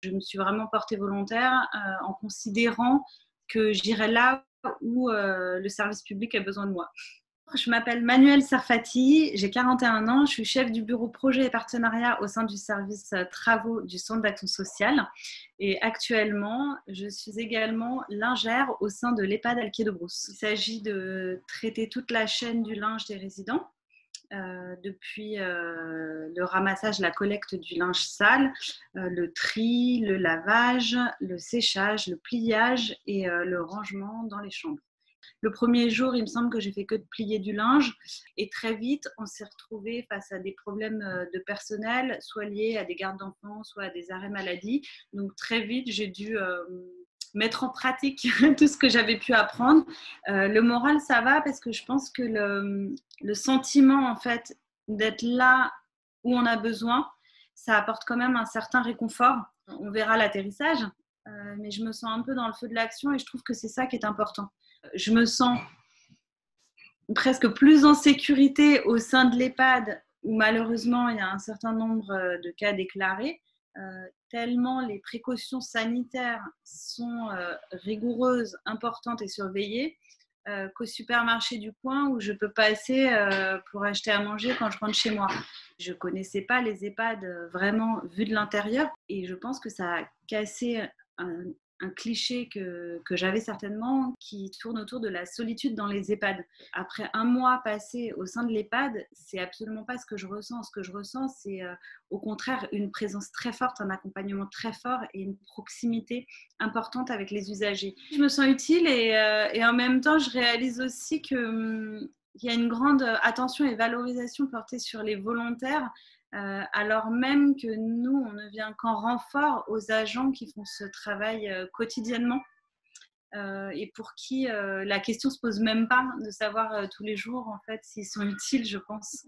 Je me suis vraiment portée volontaire en considérant que j'irais là où le service public a besoin de moi. Je m'appelle Manuelle Sarfati, j'ai 41 ans, je suis chef du bureau projet et partenariat au sein du service travaux du Centre d'action sociale et actuellement je suis également lingère au sein de l'EHPAD Alquier de Brousse. Il s'agit de traiter toute la chaîne du linge des résidents. Depuis le ramassage, la collecte du linge sale, le tri, le lavage, le séchage, le pliage et le rangement dans les chambres. Le premier jour, il me semble que j'ai fait que de plier du linge et très vite, on s'est retrouvé face à des problèmes de personnel, soit liés à des gardes d'enfants, soit à des arrêts maladie. Donc très vite, j'ai dû mettre en pratique tout ce que j'avais pu apprendre. Le moral, ça va parce que je pense que le sentiment en fait d'être là où on a besoin, ça apporte quand même un certain réconfort. On verra l'atterrissage, mais je me sens un peu dans le feu de l'action et je trouve que c'est ça qui est important. Je me sens presque plus en sécurité au sein de l'EHPAD où malheureusement il y a un certain nombre de cas déclarés, tellement les précautions sanitaires sont rigoureuses, importantes et surveillées, qu'au supermarché du coin où je peux passer pour acheter à manger quand je rentre chez moi. Je ne connaissais pas les EHPAD vraiment vus de l'intérieur et je pense que ça a cassé un cliché que j'avais certainement qui tourne autour de la solitude dans les EHPAD. Après un mois passé au sein de l'EHPAD, c'est absolument pas ce que je ressens. Ce que je ressens, c'est au contraire une présence très forte, un accompagnement très fort et une proximité importante avec les usagers. Je me sens utile et en même temps, je réalise aussi qu'il y a une grande attention et valorisation portée sur les volontaires, alors même que nous, on ne vient qu'en renfort aux agents qui font ce travail quotidiennement et pour qui la question ne se pose même pas de savoir tous les jours en fait s'ils sont utiles, je pense.